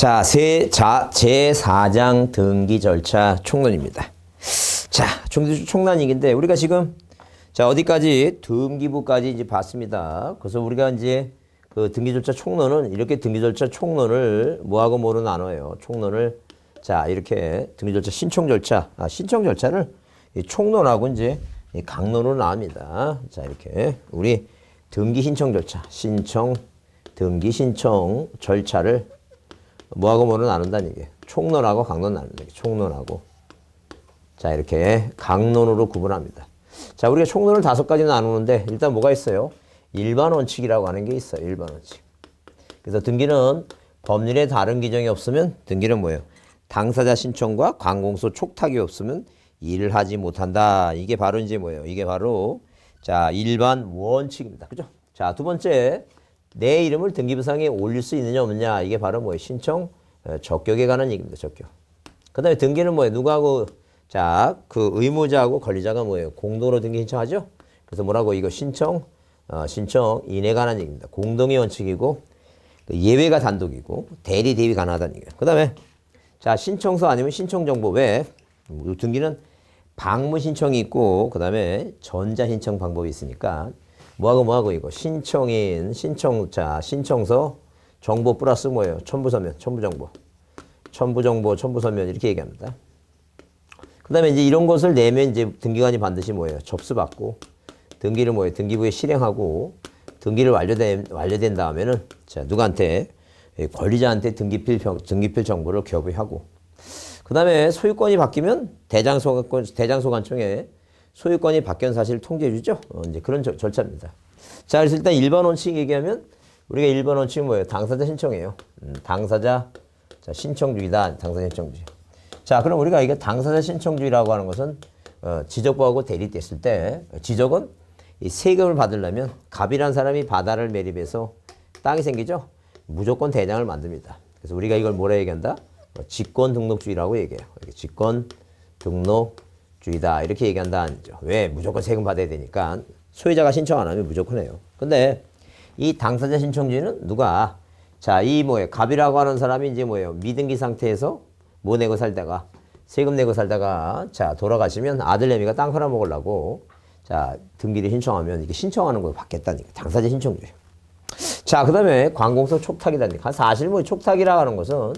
자, 제4장 등기 절차 총론입니다. 자, 총론인데 우리가 지금 자, 어디까지 등기부까지 이제 봤습니다. 그래서 우리가 이제 그 등기 절차 총론은 이렇게 등기 절차 총론을 뭐하고 뭐로 나눠요. 총론을 자, 이렇게 등기 절차 신청 절차, 신청 절차를 이 총론하고 이제 이 강론으로 나옵니다. 자, 이렇게 우리 등기 신청 절차, 등기 신청 절차를 뭐하고 뭐로 나눈다는 얘기예요. 총론하고 강론 나눈다. 총론하고. 자, 이렇게 강론으로 구분합니다. 자, 우리가 총론을 5가지 나누는데 일단 뭐가 있어요? 일반 원칙이라고 하는 게 있어요. 일반 원칙. 그래서 등기는 법률에 다른 규정이 없으면 등기는 뭐예요? 당사자 신청과 관공서 촉탁이 없으면 일을 하지 못한다. 이게 바로 이제 뭐예요? 이게 바로 자, 일반 원칙입니다. 그죠? 자, 두 번째. 내 이름을 등기부상에 올릴 수 있느냐 없느냐. 이게 바로 뭐예요? 신청 적격에 관한 얘기입니다. 적격. 그 다음에 등기는 뭐예요? 누구하고 자, 그 의무자하고 권리자가 뭐예요? 공동으로 등기 신청하죠? 그래서 뭐라고? 이거 신청인에 관한 얘기입니다. 공동의 원칙이고 예외가 단독이고 대리 대위 가능하다는 얘기예요. 그 다음에 자, 신청서 아니면 신청정보 왜? 등기는 방문 신청이 있고 그 다음에 전자 신청 방법이 있으니까 뭐하고 이거 신청인, 신청자, 신청서, 정보 플러스 뭐예요? 첨부서면, 첨부정보, 첨부서면 이렇게 얘기합니다. 그 다음에 이제 이런 것을 내면 이제 등기관이 반드시 뭐예요? 접수받고 등기를 뭐예요? 등기부에 실행하고 등기를 완료된 다음에는 자, 누구한테? 권리자한테 등기필 정보를 교부하고 그 다음에 소유권이 바뀌면 대장소관청에 소유권이 바뀐 사실을 통지해 주죠. 이제 그런 절차입니다. 자, 그래서 일단 일반 원칙 얘기하면 우리가 일반 원칙은 뭐예요? 당사자 신청이에요. 당사자 신청주의다. 당사자 신청주의. 자, 그럼 우리가 이게 당사자 신청주의라고 하는 것은 지적부하고 대립됐을 때 지적은 이 세금을 받으려면 갑이라는 사람이 바다를 매립해서 땅이 생기죠. 무조건 대장을 만듭니다. 그래서 우리가 이걸 뭐라 얘기한다? 직권 등록주의라고 얘기해요. 직권 등록주의다 이렇게 얘기한다 아니죠. 왜? 무조건 세금 받아야 되니까 소유자가 신청 안 하면 무조건 해요. 근데 이 당사자 신청주의는 누가 자, 이 뭐예요? 갑이라고 하는 사람이 이제 뭐예요? 미등기 상태에서 뭐 내고 살다가 세금 내고 살다가 자, 돌아가시면 아들내미가 땅 팔아먹으려고 자, 등기를 신청하면 이게 신청하는 걸 받겠다니까. 당사자 신청주의. 자, 그 다음에 관공서 촉탁이라니까. 사실 뭐 촉탁이라고 하는 것은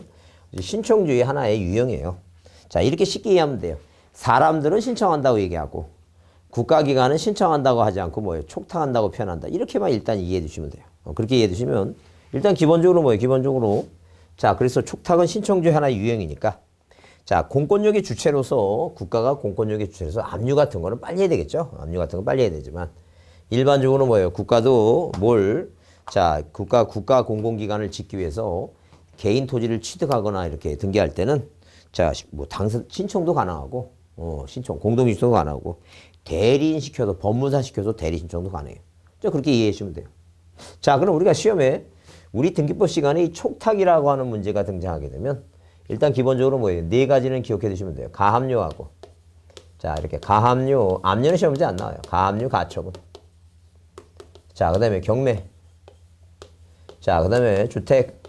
신청주의 하나의 유형이에요. 자, 이렇게 쉽게 이해하면 돼요. 사람들은 신청한다고 얘기하고 국가기관은 신청한다고 하지 않고 뭐예요? 촉탁한다고 표현한다. 이렇게만 일단 이해해 주시면 돼요. 그렇게 이해해 주시면 일단 기본적으로 뭐예요? 기본적으로 자, 그래서 촉탁은 신청주의 하나의 유형이니까 자, 공권력의 주체로서 국가가 공권력의 주체로서 압류 같은 거는 빨리 해야 되겠죠. 압류 같은 건 빨리 해야 되지만 일반적으로 뭐예요? 국가도 자, 국가 공공기관을 짓기 위해서 개인 토지를 취득하거나 이렇게 등기할 때는 자, 뭐 신청도 가능하고 공동 신청도 가능하고 대리인 시켜서 법무사 시켜서 대리 신청도 가능해요. 자, 그렇게 이해해 주시면 돼요. 자, 그럼 우리가 시험에 우리 등기법 시간에 이 촉탁이라고 하는 문제가 등장하게 되면 일단 기본적으로 뭐예요? 4가지는 기억해 두시면 돼요. 가압류하고 자, 이렇게 가압류, 압류는 시험 문제 안 나와요. 가압류, 가처분. 자, 그다음에 경매. 자, 그다음에 주택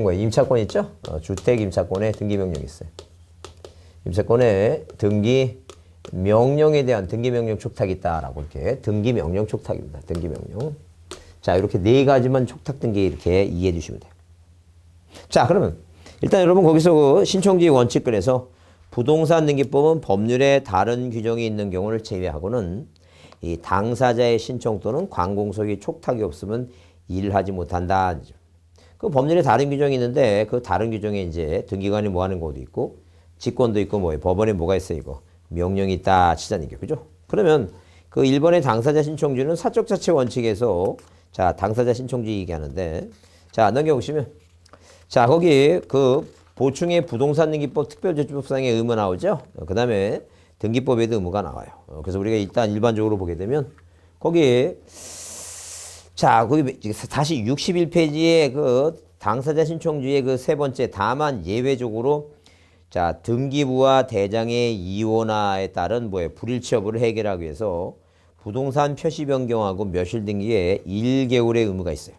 뭐예요? 임차권 있죠? 주택 임차권에 등기 명령이 있어요. 임차권에 등기 명령에 대한 등기 명령 촉탁이 있다라고 이렇게 등기 명령 촉탁입니다. 등기 명령. 자, 이렇게 4가지만 촉탁 등기 이렇게 이해해 주시면 돼요. 자, 그러면 일단 여러분 거기서 그 신청주의 원칙근에서 부동산 등기법은 법률에 다른 규정이 있는 경우를 제외하고는 이 당사자의 신청 또는 관공서의 촉탁이 없으면 일을 하지 못한다. 그 법률에 다른 규정이 있는데 그 다른 규정에 이제 등기관이 뭐 하는 것도 있고 직권도 있고 뭐예요? 법원에 뭐가 있어요? 이거 명령이 있다 치자는 얘기죠. 그죠? 그러면 그 일본의 당사자 신청주의는 사적 자체 원칙에서 자, 당사자 신청주의 얘기하는데 자, 넘겨보시면 자, 거기 그 보충의 부동산 등기법 특별제출법상의 의무 나오죠? 그 다음에 등기법에도 의무가 나와요. 그래서 우리가 일단 일반적으로 보게 되면 거기에 자, 거기 다시 61페이지에 그 당사자 신청주의의 그 3번째 다만 예외적으로 자, 등기부와 대장의 이혼화에 따른 뭐예요? 불일치 여부를 해결하기 위해서 부동산 표시 변경하고 멸실 등기에 1개월의 의무가 있어요.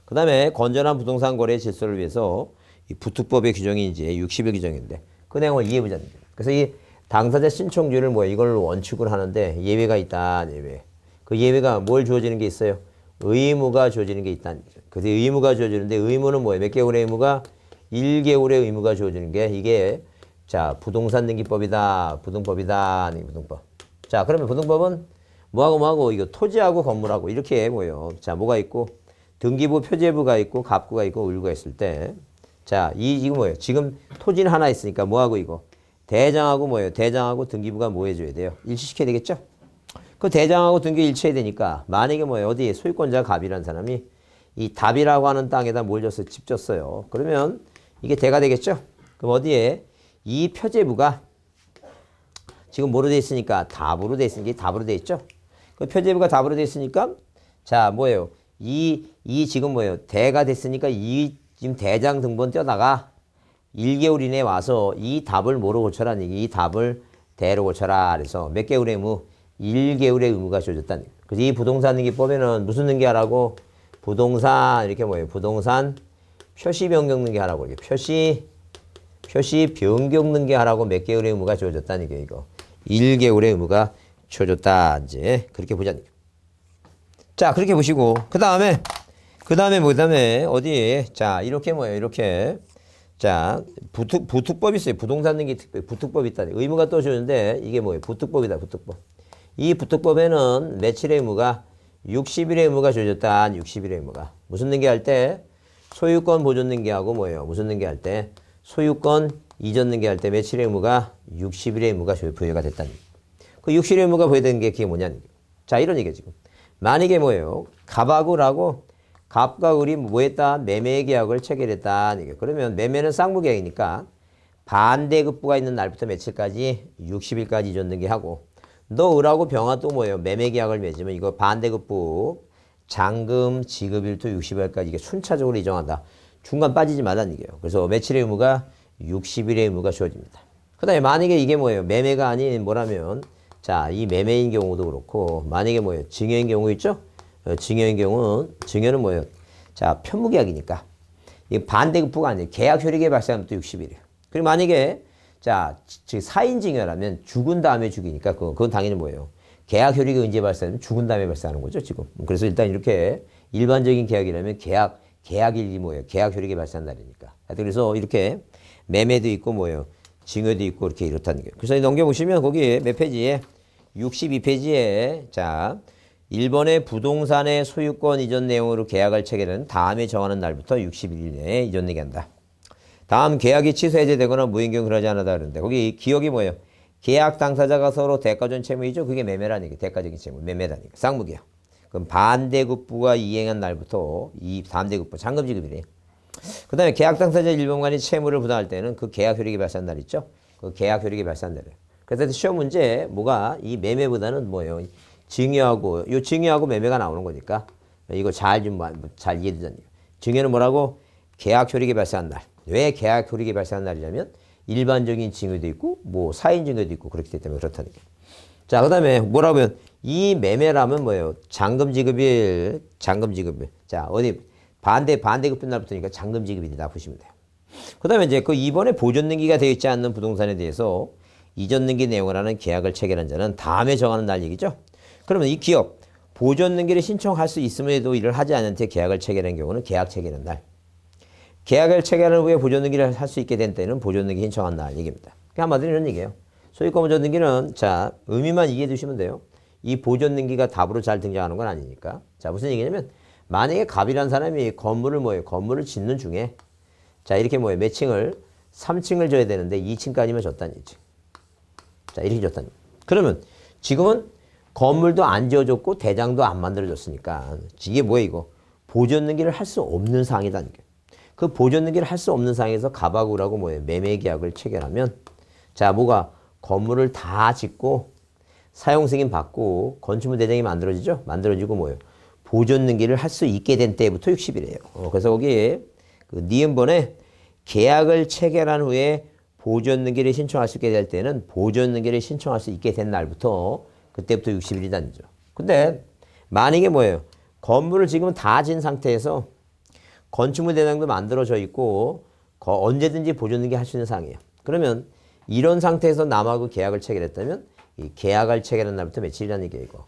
그 다음에 건전한 부동산 거래 질서를 위해서 이 부특법의 규정이 이제 60일 규정인데 그 내용을 이해해보자는 거예요. 그래서 이 당사자 신청주의를 뭐 이걸 원칙으로 하는데 예외가 있다. 예외. 그 예외가 뭘 주어지는 게 있어요? 의무가 주어지는 게 있다는 거죠. 그래서 의무가 주어지는데 의무는 뭐예요? 몇 개월의 의무가? 1개월의 의무가 주어지는 게 이게 자 부동산 등기법이다. 부등법이다. 부등법. 자 그러면 부등법은 뭐하고 이거 토지하고 건물하고 이렇게 뭐예요? 자 뭐가 있고 등기부 표제부가 있고 갑구가 있고 을구가 있을 때 자 지금 뭐예요? 지금 토지는 하나 있으니까 뭐하고 이거 대장하고 뭐예요? 대장하고 등기부가 뭐 해줘야 돼요? 일치시켜야 되겠죠? 그 대장하고 등기 일치해야 되니까 만약에 뭐예요? 어디 소유권자 갑이라는 사람이 이 답이라고 하는 땅에다 뭘 줬어요? 집 줬어요. 그러면 이게 대가 되겠죠? 그럼 어디에 이 표제부가 지금 뭐로 돼 있으니까 답으로 돼 있으니까 답으로 돼 있죠? 그 표제부가 답으로 돼 있으니까 자 뭐예요? 이 지금 뭐예요? 대가 됐으니까 이 지금 대장 등본 떼다가 1개월 이내에 와서 이 답을 뭐로 고쳐라? 이 답을 대로 고쳐라. 그래서 몇 개월의 의무? 1개월의 의무가 주어졌다는 거예요. 그래서 이 부동산 등기법에는 무슨 등기하라고? 부동산 이렇게 뭐예요? 부동산 표시 변경 등기하라고 이렇게 표시 변경 등기하라고 몇 개월의 의무가 주어졌다는 거예요. 이거 1개월의 의무가 주어졌다. 이제 그렇게 보자는 거예요. 자 그렇게 보시고 그 다음에 어디에 자 이렇게 뭐예요? 이렇게 자, 부특법이 있어요. 부동산 등기 특별, 부특법이 있다. 의무가 또 주는데 이게 뭐예요? 부특법이다, 부특법. 이 부특법에는 며칠의 의무가 60일의 의무가 주어졌다. 60일의 의무가. 무슨 등기할 때? 소유권 보존 등기하고 뭐예요? 무슨 등기할 때? 소유권 이전 등기할 때 며칠의 의무가 60일의 의무가 부여가 됐다는 거예요. 그 60일의 의무가 부여된 게 그게 뭐냐는 거예요. 자, 이런 얘기예요, 지금. 만약에 뭐예요? 갑하고라고 갑과 을이 뭐 했다? 매매 계약을 체결했다. 그러면 매매는 쌍무계약이니까 반대급부가 있는 날부터 며칠까지? 60일까지 이전 등기하고 너 을하고 병화 또 뭐예요? 매매 계약을 맺으면 이거 반대급부 잔금 지급일도 60일까지 이게 순차적으로 이정한다. 중간 빠지지 말라는 얘기예요. 그래서 며칠의 의무가 60일의 의무가 주어집니다. 그 다음에 만약에 이게 뭐예요? 매매가 아닌 뭐라면 자, 이 매매인 경우도 그렇고 만약에 뭐예요? 증여인 경우 있죠? 증여인 경우는 증여는 뭐예요? 자 편무계약이니까 이 반대급부가 아니에요. 계약 효력에 발생하면 또 60일이에요. 그리고 만약에 자 사인 증여라면 죽은 다음에 죽이니까 그건 당연히 뭐예요? 계약 효력이 언제 발생하면 죽은 다음에 발생하는 거죠 지금. 그래서 일단 이렇게 일반적인 계약이라면 계약일이 뭐예요? 계약 효력이 발생한 날이니까. 그래서 이렇게 매매도 있고 뭐예요? 증여도 있고 이렇게 이렇다는 거예요. 그래서 넘겨보시면 거기 몇 페이지에 62페이지에 자 1번의 부동산의 소유권 이전 내용으로 계약을 체결하는 다음에 정하는 날부터 60일 내에 이전 얘기한다. 다음 계약이 취소 해제되거나 무효인 경우 그러지 않았다 그러는데 거기 기억이 뭐예요? 계약 당사자가 서로 대가전 채무이죠. 그게 매매라는 얘기. 대가적인 채무. 매매라는 얘기. 쌍무계약. 그럼 반대급부가 이행한 날부터 이 반대급부 잔금 지급이래. 그 다음에 계약 당사자 일본간이 채무를 부담할 때는 그 계약 효력이 발생한 날 있죠. 그 계약 효력이 발생한 날이에요. 그래서 시험 문제 뭐가 이 매매보다는 뭐예요? 증여하고 매매가 나오는 거니까 이거 잘 이해되잖아요. 증여는 뭐라고? 계약 효력이 발생한 날. 왜 계약 효력이 발생한 날이냐면 일반적인 증여도 있고 뭐 사인 증여도 있고 그렇기 때문에 그렇다는 게. 자, 그다음에 뭐라고 하면 이 매매라면 뭐예요? 잔금 지급일. 자, 어디 반대급부 날부터니까 잔금 지급일이다 보시면 돼요. 그다음에 이제 그 이번에 보존 등기가 되어 있지 않는 부동산에 대해서 이전 등기 내용을 하는 계약을 체결한 자는 다음에 정하는 날 얘기죠. 그러면 이 기업 보존 등기를 신청할 수 있음에도 이를 하지 않은 채 계약을 체결한 경우는 계약 체결한 날. 계약을 체결한 후에 보존 등기를 할 수 있게 된 때는 보존 등기 신청한 날 얘기입니다. 한마디로 이런 얘기예요. 소유권 보존 등기는 자 의미만 이해해 두시면 돼요. 이 보존 등기가 답으로 잘 등장하는 건 아니니까. 자 무슨 얘기냐면 만약에 갑이라는 사람이 건물을 뭐예요? 건물을 짓는 중에 자 이렇게 뭐예요? 몇 층을 3층을 줘야 되는데 2층까지만 줬다는 얘기지. 자 이렇게 줬다는 얘기. 그러면 지금은 건물도 안 지어줬고 대장도 안 만들어줬으니까 이게 뭐예요 이거? 보존 등기를 할 수 없는 상황이다는 게. 그 보존 등기를 할 수 없는 상황에서 갑하고 을하고 뭐예요? 매매 계약을 체결하면 자 뭐가 건물을 다 짓고 사용 승인 받고 건축물 대장이 만들어지죠? 만들어지고 뭐예요? 보존 등기를 할 수 있게 된 때부터 60일이에요. 그래서 거기에 그 니은번에 계약을 체결한 후에 보존 등기를 신청할 수 있게 될 때는 보존 등기를 신청할 수 있게 된 날부터 그때부터 60일이라는 거죠. 근데 만약에 뭐예요? 건물을 지금 다 진 상태에서 건축물 대장도 만들어져 있고 언제든지 보존등기 할 수 있는 사항이에요. 그러면 이런 상태에서 남하고 계약을 체결했다면 이 계약을 체결한 날부터 며칠이라는 얘기고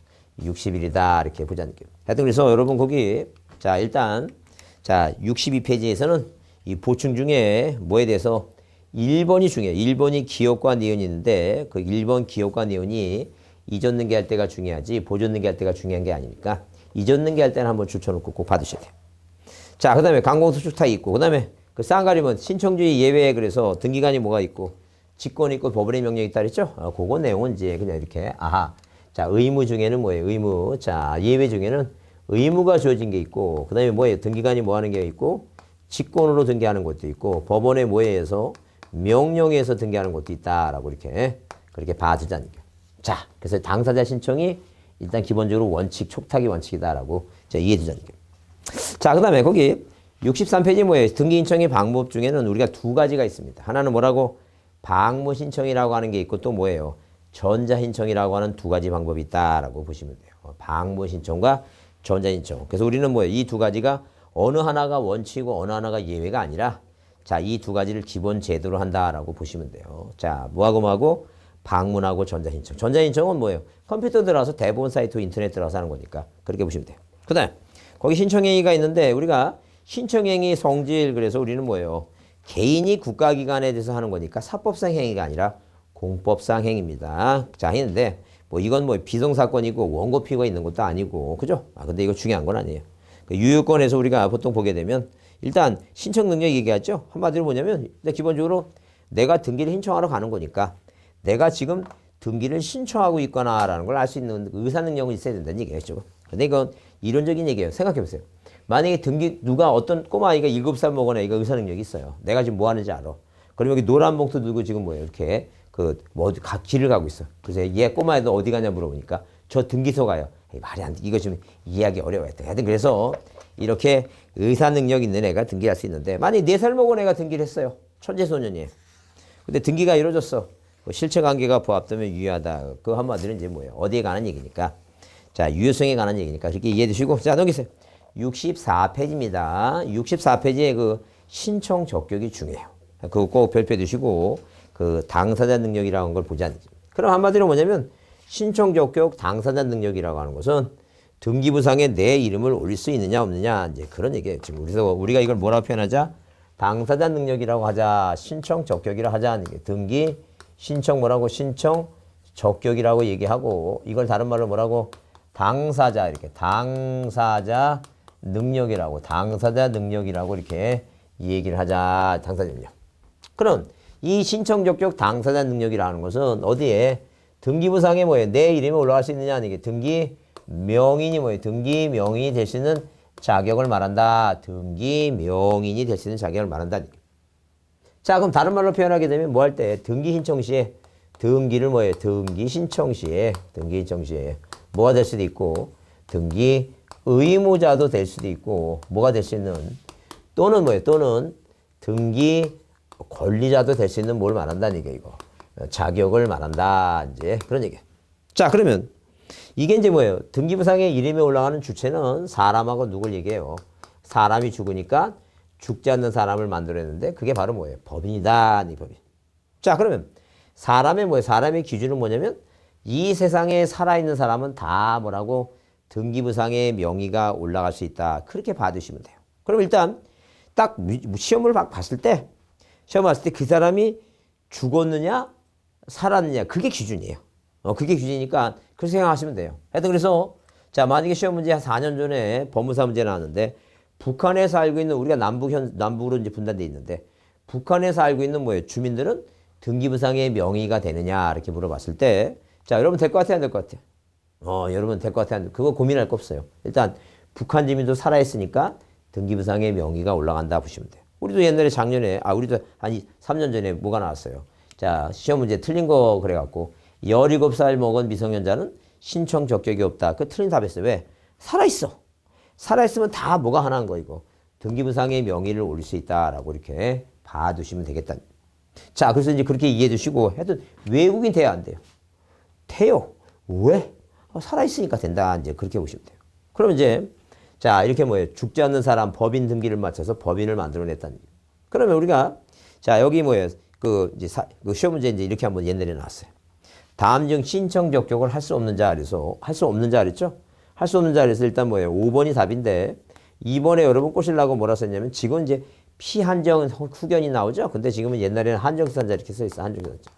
60일이다 이렇게 보자는 얘기예요. 하여튼 그래서 여러분 거기 자 일단 자 62페이지에서는 이 보충 중에 뭐에 대해서 1번이 중요해요. 1번이 기업과 니은이 있는데 그 1번 기업과 니은이 이전 등기할 때가 중요하지 보존 등기할 때가 중요한 게 아니니까 이전 등기할 때는 한번 줄쳐놓고 꼭 받으셔야 돼요. 자, 그 다음에 강공수축탁이 있고 그 다음에 그 쌍가림은 신청주의 예외에 그래서 등기관이 뭐가 있고 직권이 있고 법원의 명령이 있다 그랬죠? 그거 내용은 이제 그냥 이렇게 자, 의무 중에는 뭐예요? 의무. 자, 예외 중에는 의무가 주어진 게 있고 그 다음에 뭐예요? 등기관이 뭐 하는 게 있고 직권으로 등기하는 것도 있고 법원의 뭐에 의해서 명령에 의해서 등기하는 것도 있다라고 이렇게 그렇게 봐주자는 거예요. 자, 그래서 당사자 신청이 일단 기본적으로 원칙, 촉탁이 원칙이다라고 이해해 주자는 거예요. 자, 그 다음에 거기 63페이지 뭐예요? 등기 신청의 방법 중에는 우리가 두 가지가 있습니다. 하나는 뭐라고? 방무 신청이라고 하는 게 있고 또 뭐예요? 전자 신청이라고 하는 두 가지 방법이 있다라고 보시면 돼요. 방무 신청과 전자 신청. 그래서 우리는 뭐예요? 이 두 가지가 어느 하나가 원칙이고 어느 하나가 예외가 아니라 자, 이 두 가지를 기본 제도로 한다라고 보시면 돼요. 자, 뭐하고 방문하고 전자 신청. 전자 신청은 뭐예요? 컴퓨터 들어가서 대부분 사이트 인터넷 들어가서 하는 거니까 그렇게 보시면 돼요. 그 다음에 거기 신청행위가 있는데 우리가 신청행위 성질 그래서 우리는 뭐예요? 개인이 국가기관에 대해서 하는 거니까 사법상 행위가 아니라 공법상 행위입니다. 자, 했는데 뭐 이건 뭐 비정사건이고 원고 피고가 있는 것도 아니고 그죠? 근데 이거 중요한 건 아니에요. 유효권에서 우리가 보통 보게 되면 일단 신청 능력 얘기하죠. 한마디로 뭐냐면 기본적으로 내가 등기를 신청하러 가는 거니까 내가 지금 등기를 신청하고 있거나라는 걸 알 수 있는 의사 능력은 있어야 된다는 얘기겠죠. 근데 이건 이론적인 얘기예요. 생각해 보세요. 만약에 등기 누가 어떤 꼬마아이가 7살 먹은 애가 의사 능력이 있어요. 내가 지금 뭐 하는지 알아. 그러면 여기 노란 봉투 들고 지금 뭐예요? 이렇게 각 길을 가고 있어. 그래서 얘 꼬마애도 어디 가냐 물어보니까 저 등기소 가요. 말이 안 돼. 이거 좀 이해하기 어려워요. 하여튼 그래서 이렇게 의사 능력 있는 애가 등기할 수 있는데 만약에 4살 먹은 애가 등기를 했어요. 천재소년이에요. 근데 등기가 이루어졌어. 실체 관계가 부합되면 유효하다. 그 한마디로 이제 뭐예요? 어디에 관한 얘기니까. 자, 유효성에 관한 얘기니까 그렇게 이해해 주시고. 자, 넘기세요. 64페이지입니다. 64페이지에 그 신청 적격이 중요해요. 그거 꼭 별표해 두시고 그 당사자 능력이라는 걸 보지 않는지. 그럼 한마디로 뭐냐면 신청 적격 당사자 능력이라고 하는 것은 등기부상에 내 이름을 올릴 수 있느냐 없느냐 이제 그런 얘기예요. 지금 우리가 이걸 뭐라고 표현하자? 당사자 능력이라고 하자. 신청 적격이라고 하자. 등기 신청 뭐라고? 신청 적격이라고 얘기하고 이걸 다른 말로 뭐라고? 당사자 이렇게 당사자 능력이라고 이렇게 얘기를 하자. 당사자 능력. 그럼 이 신청 적격 당사자 능력이라는 것은 어디에 등기부상에 뭐예요? 내 이름이 올라갈 수 있느냐? 이게 등기 명인이 뭐예요? 등기 명인이 될 수 있는 자격을 말한다. 등기 명인이 될 수 있는 자격을 말한다. 자, 그럼 다른 말로 표현하게 되면 뭐 할 때? 등기 신청 시에 등기를 뭐예요? 등기 신청 시에 뭐가 될 수도 있고 등기 의무자도 될 수도 있고 뭐가 될 수 있는 또는 뭐예요? 또는 등기 권리자도 될 수 있는 뭘 말한다는 얘기예요, 이거. 자격을 말한다. 이제 그런 얘기예요. 자, 그러면 이게 이제 뭐예요? 등기부상에 이름이 올라가는 주체는 사람하고 누굴 얘기해요? 사람이 죽으니까 죽지 않는 사람을 만들어냈는데 그게 바로 뭐예요? 법인이다. 이 법인. 자, 그러면 사람의 뭐예요? 사람의 기준은 뭐냐면 이 세상에 살아있는 사람은 다 뭐라고? 등기부상에 명의가 올라갈 수 있다. 그렇게 봐두시면 돼요. 그럼 일단 딱 시험을 봤을 때 그 사람이 죽었느냐 살았느냐 그게 기준이에요. 그게 기준이니까 그렇게 생각하시면 돼요. 하여튼 그래서 자, 만약에 시험 문제 한 4년 전에 법무사 문제 나왔는데 북한에서 알고 있는 우리가 남북으로 이제 분단돼 있는데 북한에서 알고 있는 뭐예요? 주민들은 등기부상의 명의가 되느냐 이렇게 물어봤을 때 자, 여러분 될 것 같아요? 안 될 것 같아요? 여러분 될 것 같아요? 그거 고민할 거 없어요. 일단 북한 주민도 살아있으니까 등기부상의 명의가 올라간다 보시면 돼요. 우리도 옛날에 작년에 우리도 한 3년 전에 뭐가 나왔어요. 자, 시험 문제 틀린 거 그래갖고 17살 먹은 미성년자는 신청 적격이 없다. 그 틀린 답했어요. 왜? 살아있어. 살아있으면 다 뭐가 하나인 거 이거. 등기부상의 명의를 올릴 수 있다라고 이렇게 봐두시면 되겠다. 자, 그래서 이제 그렇게 이해해 주시고 하여튼 외국인 돼야 안 돼요. 돼요. 왜? 살아있으니까 된다. 이제 그렇게 보시면 돼요. 그럼 이제 자, 이렇게 뭐예요? 죽지 않는 사람 법인 등기를 맞춰서 법인을 만들어냈다는 얘기예요. 그러면 우리가 자, 여기 뭐예요? 그 시험 문제 이제 이렇게 한번 옛날에 나왔어요. 다음 중 신청 적격을 할 수 없는 자 그래서 할 수 없는 자 그랬죠? 할 수 없는 자 그래서 일단 뭐예요? 5번이 답인데 2번에 여러분 꼬시려고 뭐라 썼냐면 지금 이제 피한정 후견이 나오죠? 근데 지금은 옛날에는 한정사자 이렇게 써 있어. 한정사자.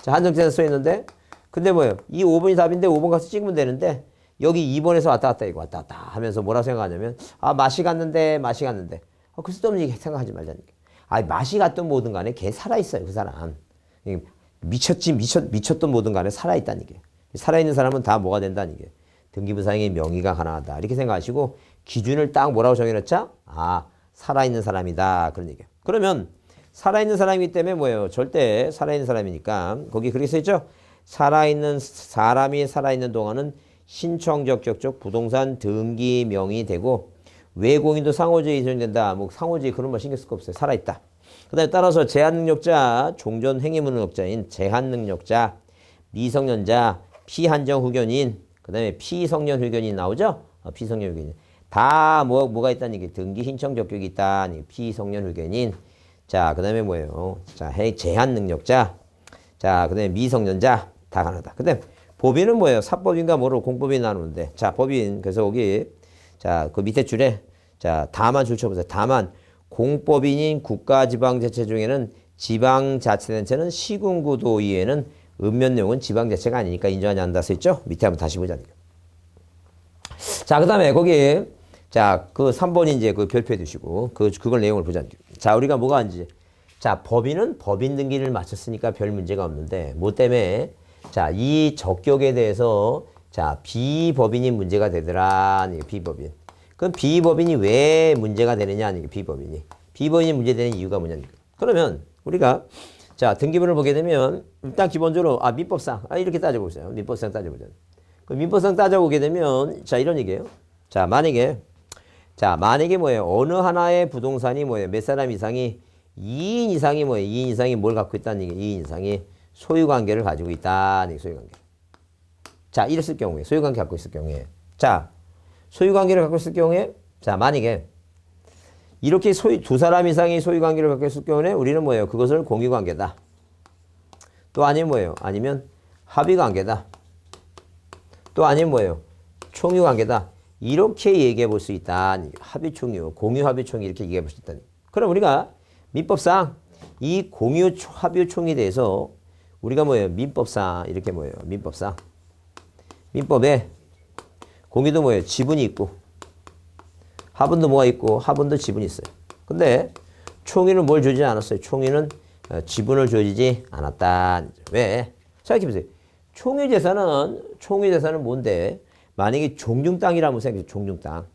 자, 한정사자 써 있는데 근데 뭐예요? 이 5번이 답인데 5번 가서 찍으면 되는데 여기 2번에서 왔다 갔다 이거 왔다 갔다 하면서 뭐라 생각하냐면 맛이 갔는데 그 쓸데없는 얘기 생각하지 말자니까. 맛이 갔든 뭐든 간에 걔 살아있어요. 그 사람. 미쳤던 뭐든 간에 살아있다는 얘기예요. 살아있는 사람은 다 뭐가 된다는 얘기예요. 등기부상의 명의가 가능하다. 이렇게 생각하시고 기준을 딱 뭐라고 정해놓자? 살아있는 사람이다. 그런 얘기예요. 그러면 살아있는 사람이기 때문에 뭐예요? 절대 살아있는 사람이니까 거기 그렇게 써있죠? 사람이 살아있는 동안은 신청적격적 부동산 등기 명의 되고 외공인도 상호주의 인정된다. 뭐 상호주의 그런 말 신경 쓸 거 없어요. 살아있다. 그 다음에 따라서 제한능력자, 종전 행위무능력자인 제한능력자, 미성년자, 피한정 후견인, 그 다음에 피성년 후견인 나오죠? 피성년 후견인. 다 뭐가 있다는 얘기 등기 신청 적격이 있다는 피성년 후견인. 자, 그 다음에 뭐예요? 자, 제한능력자. 자, 그 다음에 미성년자. 다 가능하다. 그 다음에 법인은 뭐예요? 사법인과 뭐로 공법인 나누는데. 자, 법인. 그래서 거기, 자, 그 밑에 줄에, 자, 다만 줄 쳐보세요. 다만, 공법인인 국가지방자치 중에는 지방자치단체는 시군구도 이외에는 읍면용은 지방자치가 아니니까 인정하지 않는다 써있죠? 밑에 한번 다시 보자. 자, 그 다음에 거기, 자, 그 3번 이제 그 별표해 두시고, 그걸 내용을 보자. 자, 우리가 뭐가 이제, 자, 법인은 법인 등기를 마쳤으니까 별 문제가 없는데, 뭐 때문에, 자, 이 적격에 대해서, 자, 비법인이 문제가 되더라. 비법인. 그럼 비법인이 왜 문제가 되느냐? 비법인이. 비법인이 문제되는 이유가 뭐냐니까. 그러면 우리가 자, 등기부를 보게 되면 일단 기본적으로 민법상 이렇게 따져보세요. 민법상 따져보자. 그 민법상 따져보게 되면 자, 이런 얘기예요. 자, 만약에 뭐예요? 어느 하나의 부동산이 뭐예요? 몇 사람 이상이 2인 이상이 뭐예요? 2인 이상이 뭘 갖고 있다는 얘기예요? 2인 이상이 소유관계를 가지고 있다는 얘기예요. 소유관계. 자, 이랬을 경우에 소유관계 갖고 있을 경우에 자, 소유관계를 갖고 있을 경우에 자, 만약에 이렇게 두 사람 이상의 소유관계를 갖고 있을 경우에 우리는 뭐예요? 그것을 공유관계다. 또 아니면 뭐예요? 아니면 합의관계다. 또 아니면 뭐예요? 총유관계다. 이렇게 얘기해 볼 수 있다. 합의총유, 공유합의총유 이렇게 얘기해 볼 수 있다. 그럼 우리가 민법상 이 공유합의총유에 대해서 우리가 뭐예요? 민법상 이렇게 뭐예요? 민법에 공유도 뭐예요? 지분이 있고 하분도 뭐가 있고 하분도 지분이 있어요. 근데 총유는 뭘 주지 않았어요? 총유는 지분을 주지 않았다. 왜? 생각해보세요. 총유재산은 뭔데? 만약에 종중땅이라면 생각해보세요. 종중땅.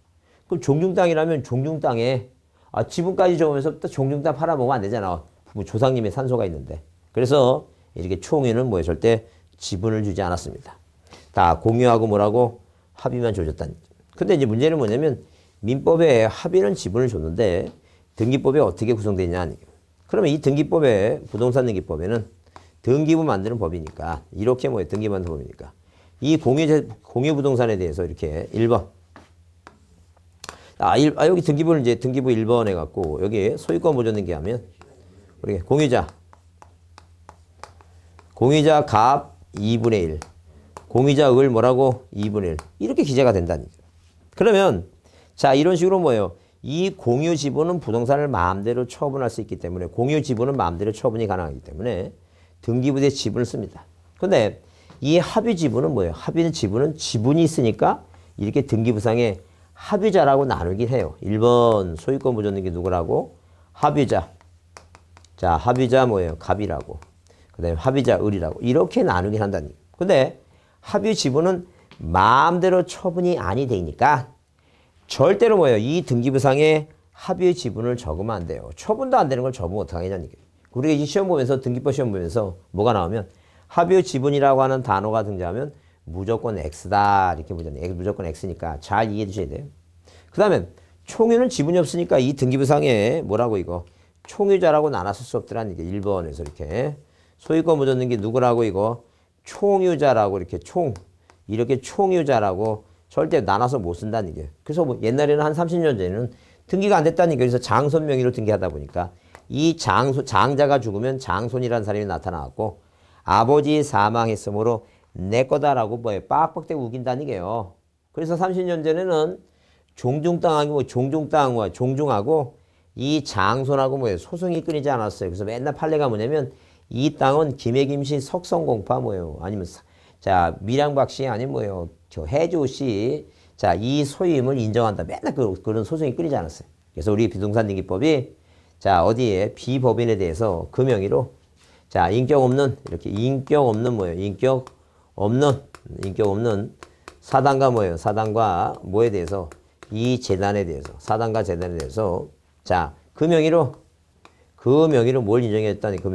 그럼 종중땅이라면 종중땅에 지분까지 적으면서 또 종중땅 팔아먹으면 안 되잖아. 조상님의 산소가 있는데. 그래서 이렇게 총유는 뭐예요? 절대 지분을 주지 않았습니다. 다 공유하고 뭐라고? 합의만 줘줬다는 거죠. 근데 이제 문제는 뭐냐면 민법에 합의는 지분을 줬는데 등기법에 어떻게 구성되냐. 그러면 이 등기법에 부동산 등기법에는 등기부 만드는 법이니까 이렇게 뭐예요? 등기 만드는 법이니까 이 공유 부동산에 대해서 이렇게 1번 여기 등기부를 이제 등기부 1번 해갖고 여기 소유권 보존 등기하면 우리 공유자 값 2분의 1 공유자 을 뭐라고? 2분의 1 이렇게 기재가 된다는 거죠. 그러면 자, 이런 식으로 뭐예요? 이 공유 지분은 부동산을 마음대로 처분할 수 있기 때문에 공유 지분은 마음대로 처분이 가능하기 때문에 등기부에 지분을 씁니다. 근데 이 합의 지분은 뭐예요? 합의 지분은 지분이 있으니까 이렇게 등기부상에 합의자라고 나누긴 해요. 1번 소유권 보존 등기 누구라고? 합의자. 자, 합의자 뭐예요? 갑이라고. 그 다음에 합의자 을이라고. 이렇게 나누긴 한다는 거예요. 근데 합의 지분은 마음대로 처분이 아니 되니까 절대로 뭐예요? 이 등기부상에 합의 지분을 적으면 안 돼요. 처분도 안 되는 걸 적으면 어떡하냐는 얘기예요. 우리가 이 시험 보면서 등기법 시험 보면서 뭐가 나오면 합의 지분이라고 하는 단어가 등장하면 무조건 X다 이렇게 보잖아요. 무조건 X니까 잘 이해해 주셔야 돼요. 그 다음에 총유는 지분이 없으니까 이 등기부상에 뭐라고 이거 총유자라고 나눴을 수 없더라는 게 1번에서 이렇게 소유권 묻었는 게 누구라고 이거 총유자라고 이렇게 이렇게 총유자라고 절대 나눠서 못 쓴다는 얘기예요. 그래서 뭐 옛날에는 한 30년 전에는 등기가 안 됐다는 얘기예요. 그래서 장손 명의로 등기하다 보니까 이 장자가 죽으면 장손이라는 사람이 나타나고 아버지 사망했으므로 내 거다라고 뭐에 빡빡대고 우긴다는 얘기예요. 그래서 30년 전에는 종중땅하고 뭐 종중땅과 종중하고 이 장손하고 뭐예요 소송이 끊이지 않았어요. 그래서 맨날 판례가 뭐냐면 이 땅은 김해김씨 석성공파 뭐예요 아니면 자 밀양박씨 아니면 뭐예요 저 해주씨 자 이 소유임을 인정한다. 맨날 그런 소송이 끊이지 않았어요. 그래서 우리 부동산등기법이 자 어디에 비법인에 대해서 그 명의로 자 인격 없는 이렇게 인격 없는 뭐예요 인격 없는 사단과 뭐예요 사단과 뭐에 대해서 이 재단에 대해서 사단과 재단에 대해서 자 그 명의로 뭘 인정했다니 그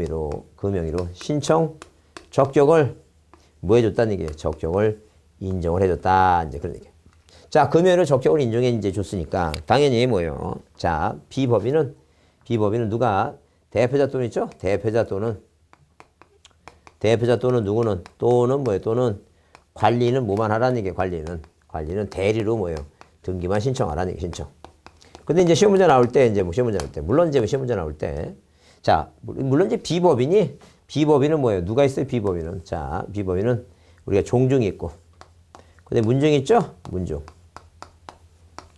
명의로 신청 적격을 뭐 해줬다는 얘기예요. 적격을 인정을 해줬다 이제 그런 얘기예요. 자 그 명의로 적격을 인정해 이제 줬으니까 당연히 뭐예요. 자 비법인은 누가 대표자 또는 있죠? 대표자 또는 누구는 또는 뭐예요? 또는 관리는 뭐만 하라는 얘기예요. 관리는 대리로 뭐예요? 등기만 신청하라는 얘기 신청. 근데 이제 시험 문제 나올 때 물론 이제 시험 문제 나올 때 자 물론 이제 비법인은 뭐예요? 누가 있어요? 비법인은 자 비법인은 우리가 종중이 있고 근데 문중이 있죠? 문중.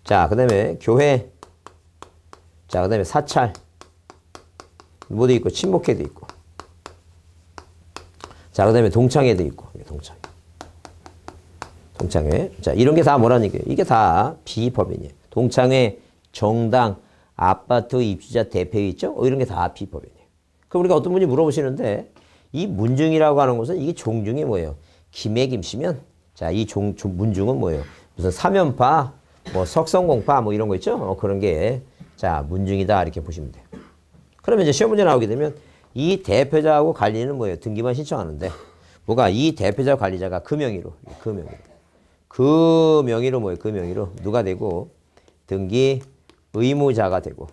자 그다음에 교회 자 그다음에 사찰 뭐도 있고 친목회도 있고 자 그다음에 동창회도 있고 동창회 자 이런 게 다 뭐라는 얘기예요? 이게 다 비법인이에요. 동창회 정당 아파트 입주자 대표회 있죠? 이런 게 다 비법인이에요. 그럼 우리가 어떤 분이 물어보시는데 이 문중이라고 하는 것은 이게 종중이 뭐예요? 김해김씨면 자 이 문중은 뭐예요? 무슨 사면파 뭐 석성공파 뭐 이런 거 있죠? 그런 게 자 문중이다 이렇게 보시면 돼요. 그러면 이제 시험 문제 나오게 되면 이 대표자하고 관리는 뭐예요? 등기만 신청하는데 뭐가 이 대표자 관리자가 그 명의로 뭐예요? 그 명의로 누가 되고 등기 의무자가 되고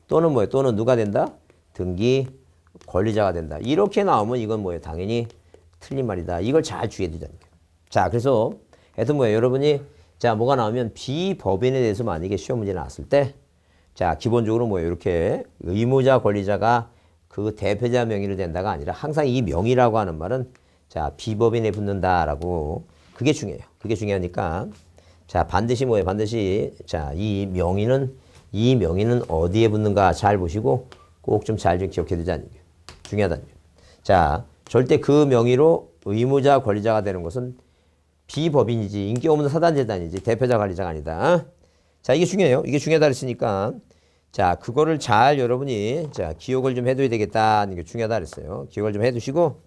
또는 뭐예요? 또는 누가 된다? 등기 권리자가 된다. 이렇게 나오면 이건 뭐예요? 당연히 틀린 말이다. 이걸 잘 주의해 두자는 거예요. 자, 그래서 하여튼 뭐예요? 여러분이 자 뭐가 나오면 비법인에 대해서 만약에 시험 문제 나왔을 때 자 기본적으로 뭐예요? 이렇게 의무자 권리자가 그 대표자 명의로 된다가 아니라 항상 이 명의라고 하는 말은 자 비법인에 붙는다라고 그게 중요해요. 그게 중요하니까 자 반드시 뭐예요? 반드시 자 이 명의는 어디에 붙는가 잘 보시고 꼭 좀 잘 좀 기억해 두자는 거예요. 중요하다는 거예요. 자 절대 그 명의로 의무자 권리자가 되는 것은 비법인이지 인기 없는 사단재단이지 대표자 관리자가 아니다. 자 이게 중요해요. 이게 중요하다 그랬으니까 자 그거를 잘 여러분이 자 기억을 좀 해둬야 되겠다. 이게 중요하다 그랬어요. 기억을 좀 해두시고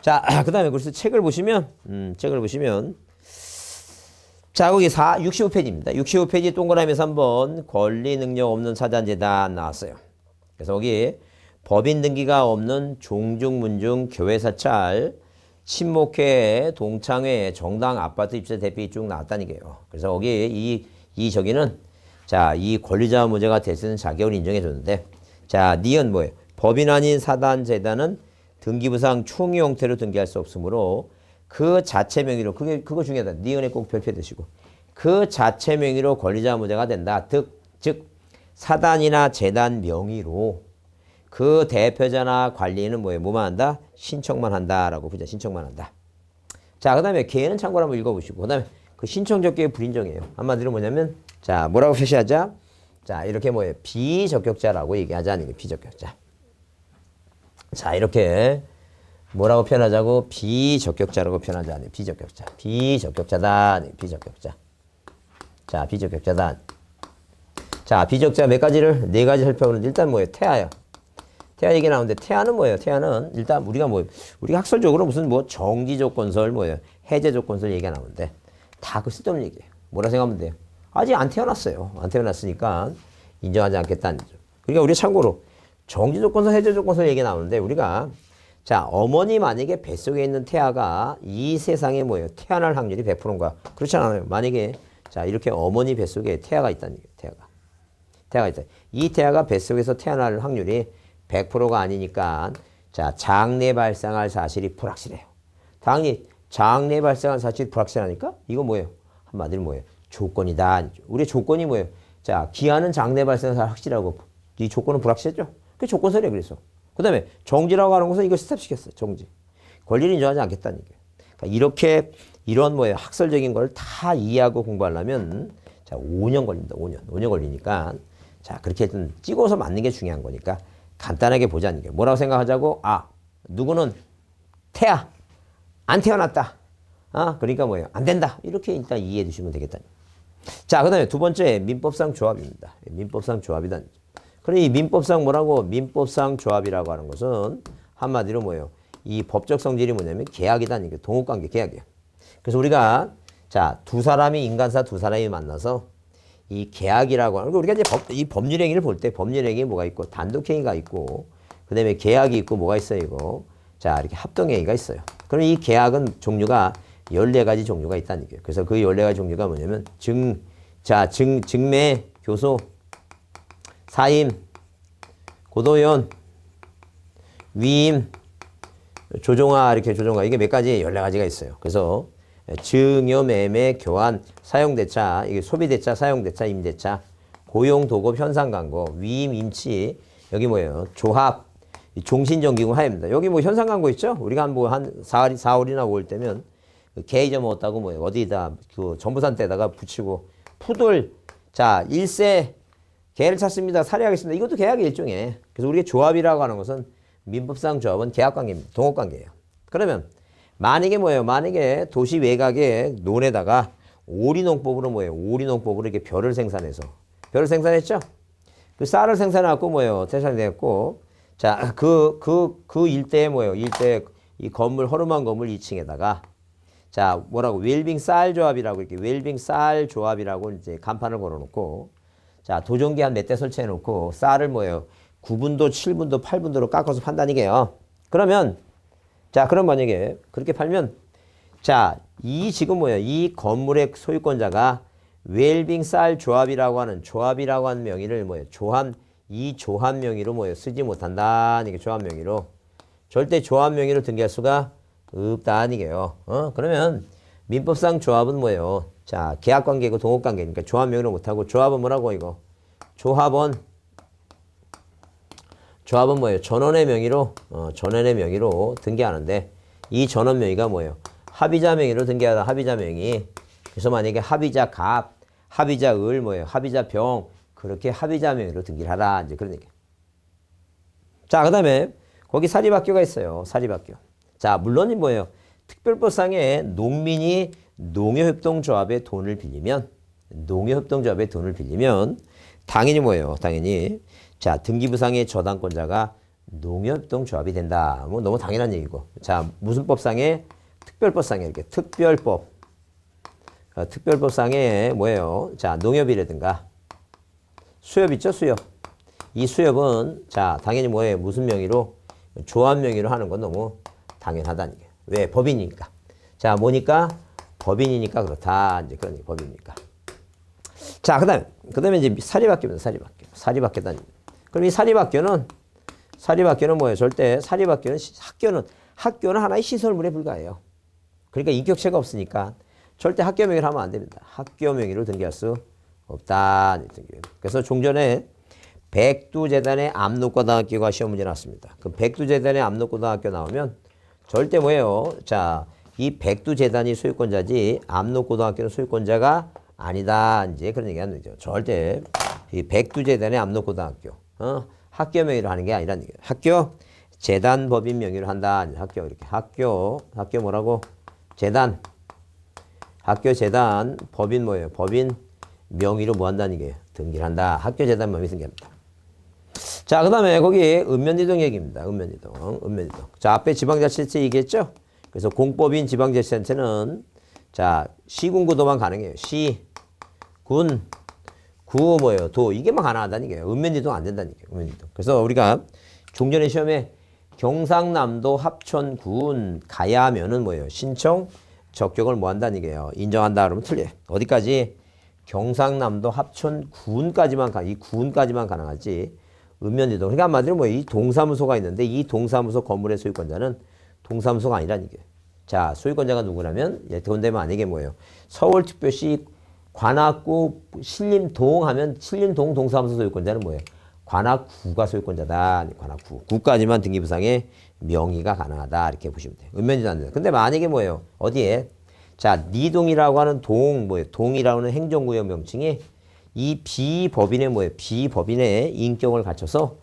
자 그다음에 그래서 책을 보시면 자 거기 65페이지입니다. 65페이지 동그라미에서 한번 권리 능력 없는 사단재단 나왔어요. 그래서 거기 법인 등기가 없는 종중 문중 교회 사찰 친목회 동창회 정당 아파트 입주자 대표 쭉 나왔다는 게요. 그래서 거기 저기는 자 이 권리자 문제가 대신 자격을 인정해 줬는데 자 니은 뭐예요? 법인 아닌 사단 재단은 등기부상 총위 형태로 등기할 수 없으므로 그 자체 명의로 그거 중요하다. 니은에 꼭 별표해 두시고 그 자체 명의로 권리자 문제가 된다. 즉 사단이나 재단 명의로 그 대표자나 관리는 뭐만 한다? 신청만 한다라고 보자. 신청만 한다. 자, 그다음에 개는 참고로 한번 읽어보시고 그다음에 그 신청 적격의 불인정이에요. 한마디로 뭐냐면 자 뭐라고 표시하자? 자 이렇게 뭐예요? 비적격자라고 얘기하자는 게 비적격자. 자 이렇게 뭐라고 표현하자고? 비적격자라고 표현하자는 비적격자. 비적격자다. 비적격자. 자 비적격자다. 자 비적자 몇 가지를 네 가지 살펴보는데 일단 뭐예요? 태아요. 태아 얘기 나오는데 태아는 뭐예요? 태아는 일단 우리가 학설적으로 무슨 뭐 정지 조건설 뭐예요? 해제 조건설 얘기가 나오는데 다 그 쓸데없는 얘기예요. 뭐라 생각하면 돼요? 아직 안 태어났어요. 안 태어났으니까 인정하지 않겠다는 거죠. 그러니까 우리가 참고로 정지 조건설, 해제 조건설 얘기 나오는데 우리가 자 어머니 만약에 뱃속에 있는 태아가 이 세상에 뭐예요? 태어날 확률이 100%인가? 그렇지 않아요. 만약에 자 이렇게 어머니 뱃속에 태아가 있다는 얘기예요. 태아가 있다. 이 태아가 뱃속에서 태어날 확률이 100%가 아니니까 자 장래 발생할 사실이 불확실해요. 당연히 장래 발생한 사실이 불확실하니까 이거 뭐예요? 한마디로 뭐예요? 조건이다. 우리의 조건이 뭐예요? 자, 기한은 장래 발생한 사실 확실하고 이 조건은 불확실했죠? 그게 조건설이에요. 그래서 그 다음에 정지라고 하는 것은 이걸 스탑시켰어요. 정지. 권리를 인정하지 않겠다는 얘기예요. 그러니까 이렇게 이런 뭐예요? 학설적인 걸 다 이해하고 공부하려면 자 5년 걸립니다. 5년 걸리니까 자 그렇게 좀 찍어서 맞는 게 중요한 거니까 간단하게 보자는 게 뭐라고 생각하자고? 아 누구는 안 태어났다. 아 그러니까 뭐예요? 안 된다. 이렇게 일단 이해해 두시면 되겠다. 자 그다음에 두 번째 민법상 조합입니다. 민법상 조합이다. 그럼 이 민법상 뭐라고? 민법상 조합이라고 하는 것은 한마디로 뭐예요? 이 법적 성질이 뭐냐면 계약이다는 게 동업관계 계약이에요. 그래서 우리가 자 두 사람이 인간사 두 사람이 만나서 이 계약이라고 하는 거 우리가 이제 이 법률행위를 볼 때 법률행위 뭐가 있고 단독행위가 있고 그다음에 계약이 있고 뭐가 있어요 이거 자 이렇게 합동행위가 있어요. 그럼 이 계약은 종류가 14가지 종류가 있다는 얘기예요. 그래서 그 14가지 종류가 뭐냐면 증매, 교소, 사임, 고도연, 위임, 조종화 이렇게 조종화 이게 몇 가지 14가지가 있어요. 그래서 증여, 매매, 교환, 사용대차, 이게 소비대차, 사용대차, 임대차, 고용, 도급, 현상광고, 위임, 임치, 여기 뭐예요? 조합, 종신정기금 하입니다. 여기 뭐 현상광고 있죠? 우리가 한 4월이나 5월 때면 개 잊어먹었다고 뭐예요? 어디다 그 전부산 때다가 붙이고 푸들, 자, 일세, 개를 찾습니다. 살해하겠습니다. 이것도 계약의 일종이에요. 그래서 우리가 조합이라고 하는 것은 민법상 조합은 계약관계입니다. 동업관계예요. 그러면 만약에 뭐예요? 만약에 도시 외곽의 논에다가 오리농법으로 뭐예요? 오리농법으로 이렇게 벼를 생산했죠? 그 쌀을 생산해갖고 뭐예요? 대산됐고 자, 그 일대에 뭐예요? 일대 이 건물, 허름한 건물 2층에다가 자, 뭐라고? 웰빙 쌀 조합이라고 이렇게 웰빙 쌀 조합이라고 이제 간판을 걸어놓고 자, 도종기 한 몇 대 설치해놓고 쌀을 뭐예요? 9분도, 7분도, 8분도로 깎아서 판다니게요. 그러면 자, 그럼 만약에 그렇게 팔면 자, 이 지금 뭐예요? 이 건물의 소유권자가 웰빙 쌀 조합이라고 하는 명의를 뭐예요? 이 조합 명의로 뭐예요? 쓰지 못한다. 이게 조합 명의로. 절대 조합 명의로 등기할 수가 없다는 얘기예요. 그러면 민법상 조합은 뭐예요? 자, 계약관계고 동업관계니까 조합 명의로 못하고 조합은 뭐라고 이거? 조합은 뭐예요? 전원의 명의로 등기하는데 이 전원 명의가 뭐예요? 합의자 명의로 등기하다 합의자 명의. 그래서 만약에 합의자 갑, 합의자 을 뭐예요? 합의자 병 그렇게 합의자 명의로 등기를 하라 이제 그런 얘기예요. 자, 그다음에 거기 사립학교가 있어요. 사립학교. 자, 물론 뭐예요? 특별법상에 농민이 농협협동조합의 돈을 빌리면 당연히 뭐예요? 당연히 자, 등기부상의 저당권자가 농협협동조합이 된다. 뭐 너무 당연한 얘기고. 자, 무슨 법상에? 특별법상에 이렇게 특별법상에 뭐예요? 자, 농협이라든가 수협 있죠? 수협. 이 수협은 자, 당연히 뭐예요? 무슨 명의로? 조합 명의로 하는 건 너무 당연하다는 게. 왜? 법인이니까. 자, 뭐니까? 법인이니까 그렇다. 이제 그런 얘기, 법이니까. 자, 그다음에 이제 사립학교입니다. 사립학교다. 그럼 이 사립학교는 뭐예요? 절대 사립학교는 학교는 하나의 시설물에 불과해요. 그러니까 인격체가 없으니까 절대 학교 명의로 하면 안 됩니다. 학교 명의로 등기할 수 없다. 그래서 종전에 백두재단의 압록고등학교가 시험 문제 나왔습니다. 그 백두재단의 압록고등학교 나오면 절대 뭐예요? 자, 이 백두재단이 소유권자지 압록고등학교는 소유권자가 아니다. 이제 그런 얘기 하는 거죠. 절대 이 백두재단의 압록고등학교 학교 명의로 하는 게 아니라는 얘기예요. 학교 재단 법인 명의로 한다. 학교 이렇게 학교 뭐라고? 재단 학교 재단 법인 뭐예요? 법인 명의로 뭐 한다는 게 등기를 한다. 학교 재단 명의 등기합니다. 자, 그다음에 거기 읍면이동 얘기입니다. 읍면이동. 자, 앞에 지방자치단체 얘기했죠? 그래서 공법인 지방자치단체는 자, 시군구도만 가능해요. 시, 군, 구 뭐예요? 도 이게만 가능하다는 얘기예요. 읍면이동 안 된다는 얘기예요. 읍면이동. 그래서 우리가 종전의 시험에 경상남도 합천군 가야 하면은 뭐예요? 신청 적격을 뭐 한다는 얘기예요. 인정한다 그러면 틀려요. 어디까지? 경상남도 합천군까지만 이 군까지만 가능하지. 읍면이동. 그러니까 한마디로 뭐 이 동사무소가 있는데 이 동사무소 건물의 소유권자는 동사무소가 아니라는 얘기예요. 자, 소유권자가 누구냐면, 예컨대 만약에 뭐예요? 서울특별시 관악구 신림동 하면 신림동 동사무소 소유권자는 뭐예요? 관악구가 소유권자다. 관악구. 구까지만 등기부상에 명의가 가능하다. 이렇게 보시면 돼요. 읍면지도 안 돼요. 근데 만약에 뭐예요? 어디에? 자, 니동이라고 하는 뭐예요? 동이라고 하는 행정구역 명칭이 이 비법인의 뭐예요? 비법인의 인격을 갖춰서,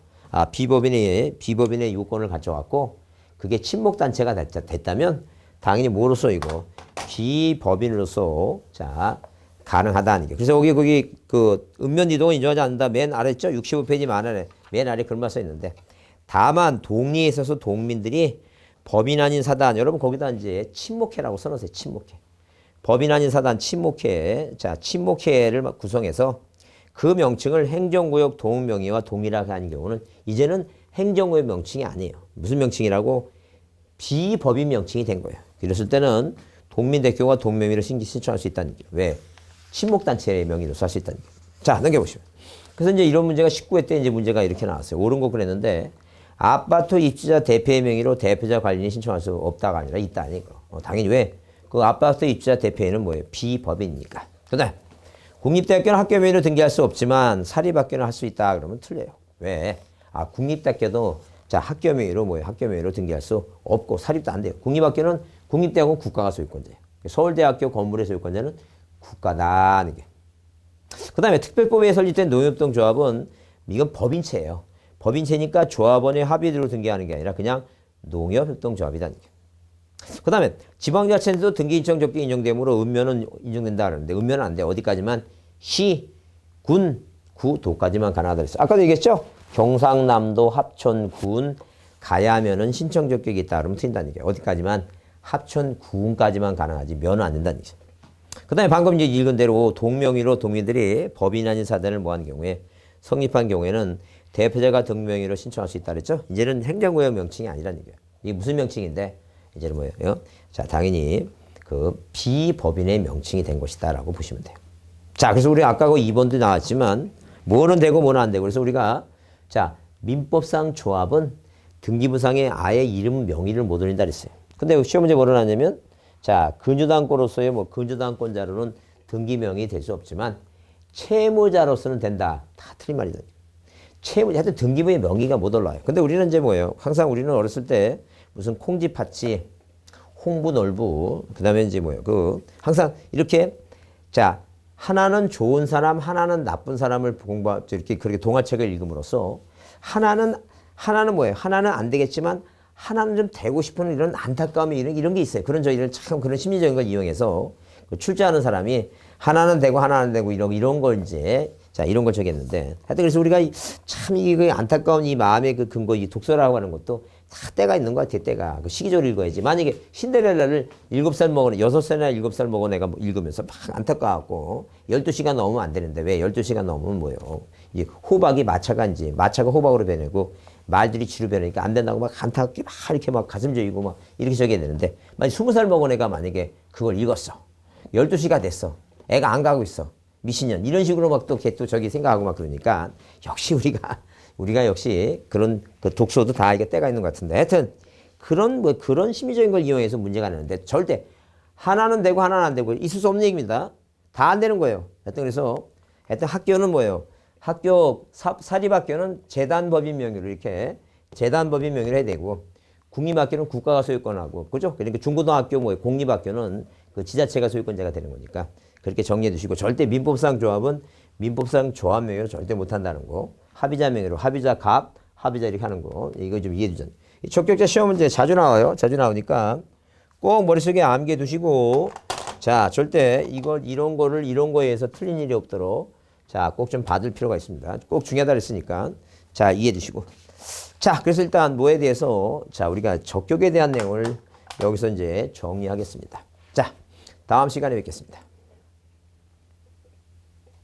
비법인의 요건을 갖춰갖고, 그게 친목단체가 됐다면, 당연히 뭐로서 이거? 비법인으로서, 자, 가능하다는 게. 그래서 거기 읍면이동을 인정하지 않는다. 맨 아래 있죠? 65페이지 만안에 맨 아래 글만 써 있는데. 다만 동리에 있어서 동민들이 법인 아닌 사단, 여러분 거기다 이제 친목회라고 써놓으세요. 친목회. 법인 아닌 사단 친목회. 자, 친목회를 구성해서 그 명칭을 행정구역 동명의와 동일하게 하는 경우는 이제는 행정구역 명칭이 아니에요. 무슨 명칭이라고? 비법인 명칭이 된 거예요. 이랬을 때는 동민대표가 동명의를 신청할 수 있다는 게. 왜? 친목단체의 명의로서 할 수 있다는 게. 자, 넘겨보시면. 그래서 이제 이런 문제가 19회 때 이제 문제가 이렇게 나왔어요. 옳은 거 그랬는데, 아파트 입주자 대표의 명의로 대표자 관리인이 신청할 수 없다가 아니라 있다 아니고. 당연히 왜? 그 아파트 입주자 대표인은 뭐예요? 비법인이니까. 그 다음, 국립대학교는 학교 명의로 등기할 수 없지만 사립학교는 할 수 있다. 그러면 틀려요. 왜? 국립대학교도 자, 학교 명의로 뭐예요? 학교 명의로 등기할 수 없고 사립도 안 돼요. 국립대학은 국가가 소유권자예요. 서울대학교 건물의 소유권자는 국가다. 그 다음에 특별법에 설립된 농협동조합은 이건 법인체예요. 법인체니까 조합원의 합의대로 등기하는 게 아니라 그냥 농협협동조합이다는 게. 그 다음에 지방자치단체도 등기 인정 적기 인정되므로 읍면은 인정된다 그러는데 읍면은 안 돼. 어디까지만? 시, 군, 구, 도까지만 가능하다 그랬어요. 아까도 얘기했죠? 경상남도, 합천, 군, 가야면은 신청 적격이 있다 그러면 틀린다는 얘기예요. 어디까지만? 합천, 군까지만 가능하지 면은 안 된다는 얘기죠. 그 다음에 방금 이제 읽은 대로 동명의로 동민들이 법인 아닌 사단을 모한 경우에 성립한 경우에는 대표자가 등명의로 신청할 수 있다 그랬죠? 이제는 행정구역 명칭이 아니라는 얘기예요. 이게 무슨 명칭인데? 이제는 뭐예요? 자, 당연히 그 비법인의 명칭이 된 것이다라고 보시면 돼요. 자, 그래서 우리 아까 그 2번도 나왔지만 뭐는 되고 뭐는 안 되고 그래서 우리가 자, 민법상 조합은 등기부상에 아예 이름 명의를 못 올린다 그랬어요. 근데 시험 문제 뭐로 나냐면 자, 근저당권으로서의 근저당권자로는 등기명이 될 수 없지만 채무자로서는 된다. 다 틀린 말이다. 하여튼 등기부의 명의가 못 올라와요. 근데 우리는 이제 뭐예요? 항상 우리는 어렸을 때 무슨 콩쥐팥쥐, 홍부놀부, 그 다음에 이제 뭐예요? 항상 이렇게 자, 하나는 좋은 사람, 하나는 나쁜 사람을 이렇게 그렇게 동화책을 읽음으로써 하나는 뭐예요? 하나는 안 되겠지만 하나는 좀 되고 싶은 이런 안타까움이 이런 게 있어요. 저희는 참 그런 심리적인 걸 이용해서 출제하는 사람이 하나는 되고 하나는 안 되고 이런 걸 이제 자, 이런 걸 적였는데 하여튼 그래서 우리가 참 이게 안타까운 이 마음의 그 근거, 이 독서라고 하는 것도 다 때가 있는 것 같아요. 때가. 시기적으로 읽어야지. 만약에 신데렐라를 7살 먹은, 6살이나 7살 먹은 애가 읽으면서 막 안타까웠고 12시간 넘으면 안 되는데 왜 12시간 넘으면 뭐예요? 이 호박이 마차가 호박으로 변하고 말들이 쥐로 변하니까 안 된다고 막 안타깝게 막 이렇게 막 가슴 저리고 막 이렇게 적어야 되는데 만약 20살 먹은 애가 만약에 그걸 읽었어. 12시가 됐어. 애가 안 가고 있어. 미신년. 이런 식으로 막 또 저기 생각하고 막 그러니까 역시 우리가 역시 그런 독서도 다 이게 때가 있는 것 같은데 하여튼 그런 심리적인 걸 이용해서 문제가 나는데 절대 하나는 되고 하나는 안 되고 있을 수 없는 얘기입니다. 다 안 되는 거예요. 하여튼 그래서 학교는 뭐예요? 사립학교는 재단법인 명의로 이렇게 재단법인 명의로 해야 되고 국립학교는 국가가 소유권하고 그죠? 그러니까 중고등학교 공립학교는 그 지자체가 소유권자가 되는 거니까 그렇게 정리해 두시고 절대 민법상 조합은 민법상 조합 명의로 절대 못 한다는 거. 합의자 명의로 합의자 갑, 합의자 이렇게 하는 거. 이거 좀 이해해 주잖아요. 적격자 시험 문제 자주 나와요. 자주 나오니까 꼭 머릿속에 암기해 두시고 자, 절대 이런 거에 의해서 틀린 일이 없도록 자, 꼭 좀 받을 필요가 있습니다. 꼭 중요하다 그랬으니까 자, 이해해 두시고. 자, 그래서 일단 뭐에 대해서 자, 우리가 적격에 대한 내용을 여기서 이제 정리하겠습니다. 자, 다음 시간에 뵙겠습니다.